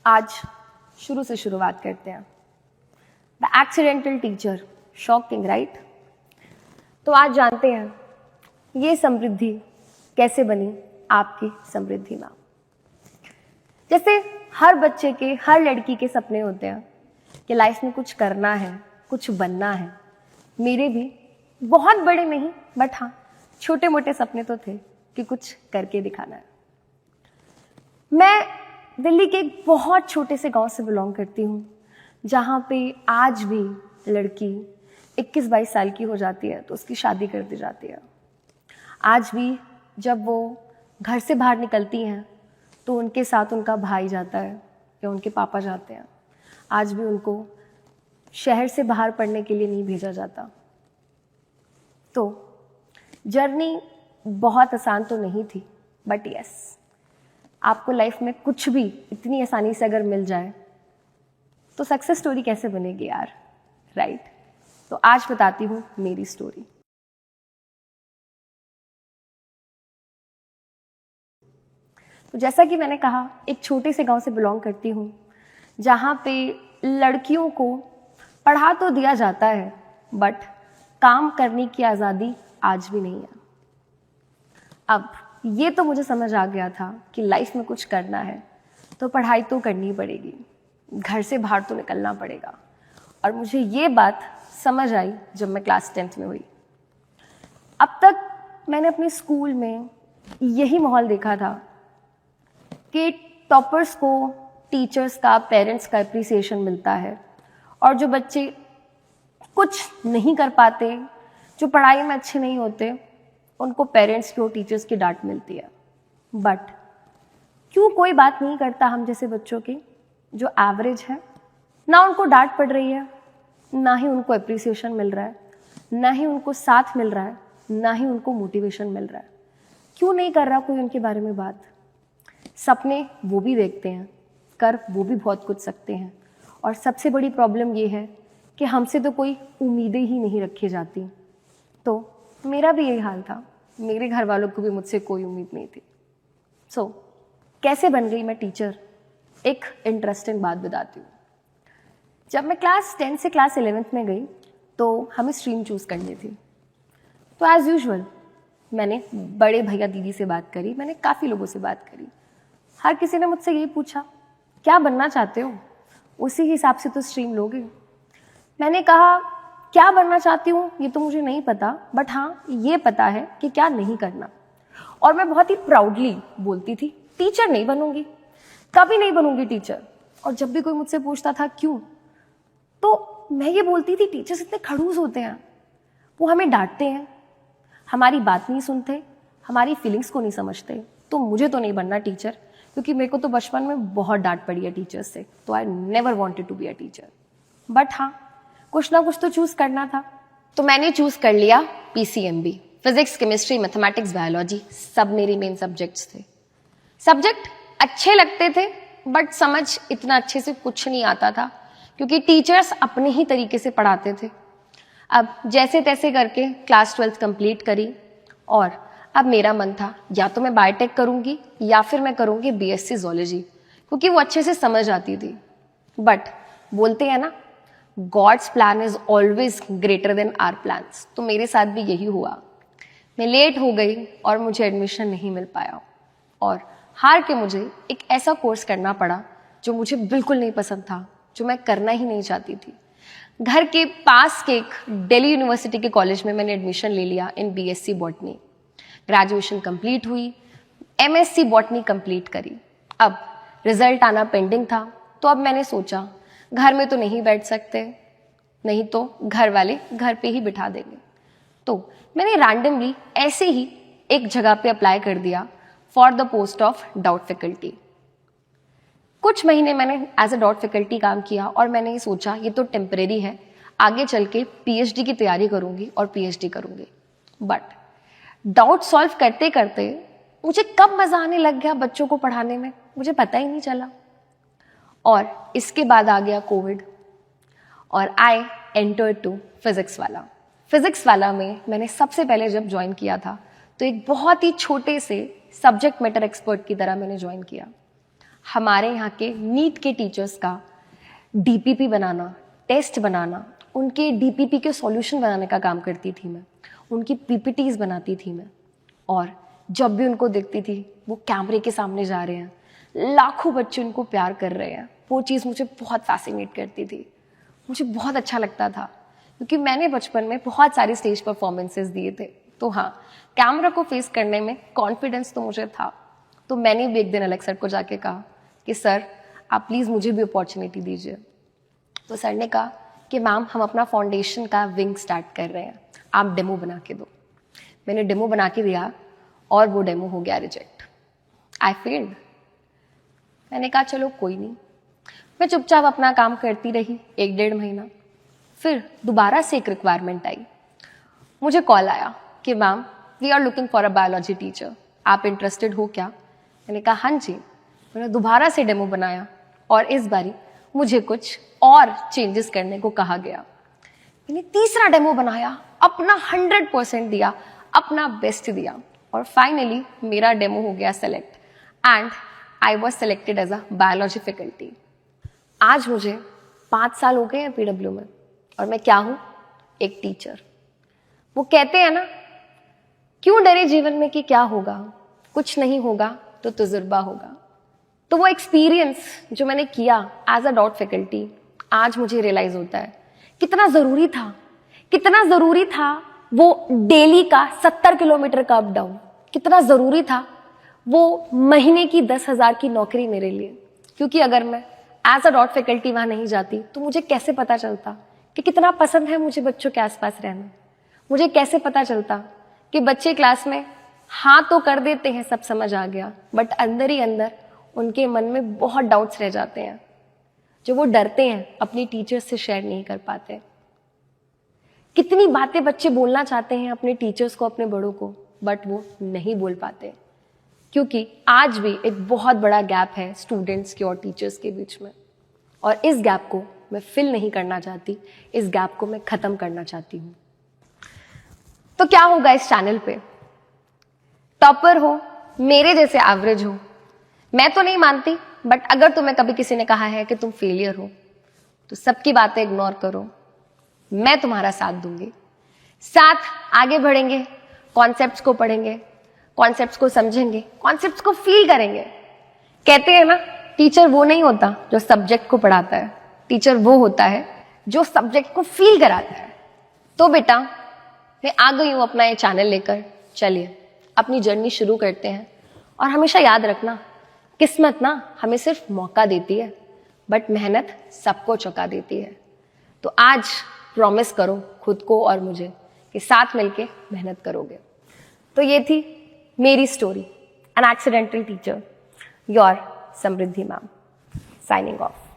आज शुरू से शुरुआत करते हैं। The accidental teacher, shocking right? तो आज जानते हैं ये समृद्धि कैसे बनी आपकी समृद्धि माँ। जैसे हर बच्चे के, हर लड़की के सपने होते हैं कि लाइफ में कुछ करना है, कुछ बनना है। मेरे भी बहुत बड़े नहीं, बट हाँ छोटे मोटे सपने तो थे कि कुछ करके दिखाना है। मैं दिल्ली के एक बहुत छोटे से गांव से बिलोंग करती हूँ, जहाँ पे आज भी लड़की 21-22 साल की हो जाती है तो उसकी शादी कर दी जाती है। आज भी जब वो घर से बाहर निकलती हैं तो उनके साथ उनका भाई जाता है या उनके पापा जाते हैं। आज भी उनको शहर से बाहर पढ़ने के लिए नहीं भेजा जाता। तो जर्नी बहुत आसान तो नहीं थी, बट यस, आपको लाइफ में कुछ भी इतनी आसानी से अगर मिल जाए तो सक्सेस स्टोरी कैसे बनेगी यार, राइट? तो आज बताती हूँ मेरी स्टोरी। तो जैसा कि मैंने कहा, एक छोटे से गांव से बिलोंग करती हूँ, जहाँ पे लड़कियों को पढ़ा तो दिया जाता है बट काम करने की आज़ादी आज भी नहीं है। अब ये तो मुझे समझ आ गया था कि लाइफ में कुछ करना है तो पढ़ाई तो करनी पड़ेगी, घर से बाहर तो निकलना पड़ेगा। और मुझे ये बात समझ आई जब मैं क्लास 10th में हुई। अब तक मैंने अपने स्कूल में यही माहौल देखा था कि टॉपर्स को टीचर्स का, पेरेंट्स का एप्रिसिएशन मिलता है, और जो बच्चे कुछ नहीं कर पाते, जो पढ़ाई में अच्छे नहीं होते, उनको पेरेंट्स की और टीचर्स की डांट मिलती है। बट क्यों कोई बात नहीं करता हम जैसे बच्चों की, जो एवरेज है? ना उनको डांट पड़ रही है, ना ही उनको एप्रिसिएशन मिल रहा है, ना ही उनको साथ मिल रहा है, ना ही उनको मोटिवेशन मिल रहा है। क्यों नहीं कर रहा कोई उनके बारे में बात? सपने वो भी देखते हैं, कर वो भी बहुत कुछ सकते हैं, और सबसे बड़ी प्रॉब्लम ये है कि हमसे तो कोई उम्मीदें ही नहीं रखी जाती। तो मेरा भी यही हाल था, मेरे घर वालों को भी मुझसे कोई उम्मीद नहीं थी। सो कैसे बन गई मैं टीचर? एक इंटरेस्टिंग बात बताती हूँ। जब मैं क्लास 10 से क्लास 11th में गई तो हमें स्ट्रीम चूज़ करनी थी। तो एज़ यूजुअल मैंने बड़े भैया दीदी से बात करी, मैंने काफ़ी लोगों से बात करी। हर किसी ने मुझसे यही पूछा, क्या बनना चाहते हो? उसी हिसाब से तो स्ट्रीम लोगे। मैंने कहा, क्या बनना चाहती हूँ ये तो मुझे नहीं पता, बट हाँ ये पता है कि क्या नहीं करना। और मैं बहुत ही प्राउडली बोलती थी, टीचर नहीं बनूंगी, कभी नहीं बनूंगी टीचर। और जब भी कोई मुझसे पूछता था क्यों, तो मैं ये बोलती थी, टीचर्स इतने खड़ूस होते हैं, वो हमें डांटते हैं, हमारी बात नहीं सुनते, हमारी फीलिंग्स को नहीं समझते, तो मुझे तो नहीं बनना टीचर, क्योंकि मेरे को तो बचपन में बहुत डांट पड़ी है टीचर्स से। तो I never wanted to be a teacher. But हाँ, कुछ ना कुछ तो चूज करना था। तो मैंने चूज कर लिया PCMB। Physics, chemistry, mathematics, biology सब मेरी मेन सब्जेक्ट्स थे। सब्जेक्ट अच्छे लगते थे बट समझ इतना अच्छे से कुछ नहीं आता था, क्योंकि टीचर्स अपने ही तरीके से पढ़ाते थे। अब जैसे तैसे करके क्लास 12th कंप्लीट करी, और अब मेरा मन था या तो मैं बायोटेक करूंगी या फिर मैं करूंगी BSc ज़ूलॉजी, क्योंकि वो अच्छे से समझ आती थी। बट बोलते हैं ना, God's plan is always greater than our plans. तो मेरे साथ भी यही हुआ। मैं लेट हो गई और मुझे एडमिशन नहीं मिल पाया, और हार के मुझे एक ऐसा कोर्स करना पड़ा जो मुझे बिल्कुल नहीं पसंद था, जो मैं करना ही नहीं चाहती थी। घर के पास के एक दिल्ली यूनिवर्सिटी के कॉलेज में मैंने एडमिशन ले लिया इन BSc बॉटनी। ग्रेजुएशन कंप्लीट हुई, MSc बॉटनी कंप्लीट करी। अब रिजल्ट आना पेंडिंग था, तो अब मैंने सोचा घर में तो नहीं बैठ सकते, नहीं तो घर वाले घर पे ही बिठा देंगे। तो मैंने रैंडमली ऐसे ही एक जगह पे अप्लाई कर दिया for the post of doubt faculty. कुछ महीने मैंने एज अ डाउट फैकल्टी काम किया, और मैंने ये सोचा ये तो टेम्परेरी है, आगे चल के PhD की तैयारी करूंगी और PhD करूंगी। बट डाउट सॉल्व करते करते मुझे कब मजा आने लग गया बच्चों को पढ़ाने में, मुझे पता ही नहीं चला। और इसके बाद आ गया कोविड, और आई एंटर टू फिजिक्स वाला। फिजिक्स वाला में मैंने सबसे पहले जब ज्वाइन किया था तो एक बहुत ही छोटे से सब्जेक्ट मैटर एक्सपर्ट की तरह मैंने ज्वाइन किया। हमारे यहाँ के नीट के टीचर्स का डीपीपी बनाना, टेस्ट बनाना, उनके डीपीपी के सॉल्यूशन बनाने का काम करती थी मैं। उनकी पीपीटीज बनाती थी मैं। और जब भी उनको देखती थी वो कैमरे के सामने जा रहे हैं, लाखों बच्चे उनको प्यार कर रहे हैं, वो चीज़ मुझे बहुत फैसिनेट करती थी। मुझे बहुत अच्छा लगता था क्योंकि मैंने बचपन में बहुत सारी स्टेज परफॉर्मेंसेस दिए थे। तो हाँ, कैमरा को फेस करने में कॉन्फिडेंस तो मुझे था। तो मैंने भी एक दिन अलग सर को जाके कहा कि सर आप प्लीज़ मुझे भी अपॉर्चुनिटी दीजिए। तो सर ने कहा कि मैम हम अपना फाउंडेशन का विंग स्टार्ट कर रहे हैं, आप डेमो बना के दो। मैंने डेमो बना के दिया और वो डेमो हो गया रिजेक्ट। I failed. मैंने कहा चलो कोई नहीं। मैं चुपचाप अपना काम करती रही 1-1.5 महीना। फिर दोबारा से एक रिक्वायरमेंट आई। मुझे कॉल आया कि ma'am we are looking for a biology teacher, आप इंटरेस्टेड हो क्या? मैंने कहा हाँ जी। मैंने दोबारा से डेमो बनाया और इस बारी मुझे कुछ और चेंजेस करने को कहा गया। मैंने तीसरा डेमो बनाया, अपना 100% दिया, अपना बेस्ट दिया और फाइनली मेरा डेमो हो गया select and I was selected as a biology faculty. आज मुझे 5 साल हो गए हैं पीडब्ल्यू में और मैं क्या हूं? एक टीचर। वो कहते हैं ना, क्यों डरे जीवन में कि क्या होगा, कुछ नहीं होगा तो तजुर्बा होगा। तो वो एक्सपीरियंस जो मैंने किया एज अ डॉट फैकल्टी, आज मुझे रियलाइज होता है कितना जरूरी था, कितना जरूरी था वो डेली का 70 किलोमीटर का अप डाउन, कितना जरूरी था वो महीने की 10,000 की नौकरी मेरे लिए। क्योंकि अगर मैं एज अ डॉट फैकल्टी वहां नहीं जाती तो मुझे कैसे पता चलता कि कितना पसंद है मुझे बच्चों के आसपास रहना। मुझे कैसे पता चलता कि बच्चे क्लास में हाँ तो कर देते हैं, सब समझ आ गया, बट अंदर ही अंदर उनके मन में बहुत डाउट्स रह जाते हैं जो वो डरते हैं अपनी टीचर्स से शेयर नहीं कर पाते। कितनी बातें बच्चे बोलना चाहते हैं अपने टीचर्स को, अपने बड़ों को, बट वो नहीं बोल पाते क्योंकि आज भी एक बहुत बड़ा गैप है स्टूडेंट्स के और टीचर्स के बीच में। और इस गैप को मैं फिल नहीं करना चाहती, इस गैप को मैं खत्म करना चाहती हूँ। तो क्या होगा इस चैनल पे? टॉपर हो, मेरे जैसे एवरेज हो, मैं तो नहीं मानती, बट अगर तुम्हें कभी किसी ने कहा है कि तुम फेलियर हो तो सबकी बातें इग्नोर करो, मैं तुम्हारा साथ दूंगी। साथ आगे बढ़ेंगे, कॉन्सेप्ट्स को पढ़ेंगे, कॉन्सेप्ट्स को समझेंगे, कॉन्सेप्ट्स को फील करेंगे। कहते हैं ना, टीचर वो नहीं होता जो सब्जेक्ट को पढ़ाता है, टीचर वो होता है जो सब्जेक्ट को फील कराता है। तो बेटा मैं आ गई हूं अपना ये चैनल लेकर, चलिए अपनी जर्नी शुरू करते हैं। और हमेशा याद रखना, किस्मत ना हमें सिर्फ मौका देती है, बट मेहनत सबको चौंका देती है। तो आज प्रॉमिस करो खुद को और मुझे कि साथ मिलके मेहनत करोगे। तो ये थी मेरी story, an accidental teacher, your Samriddhi ma'am, signing off.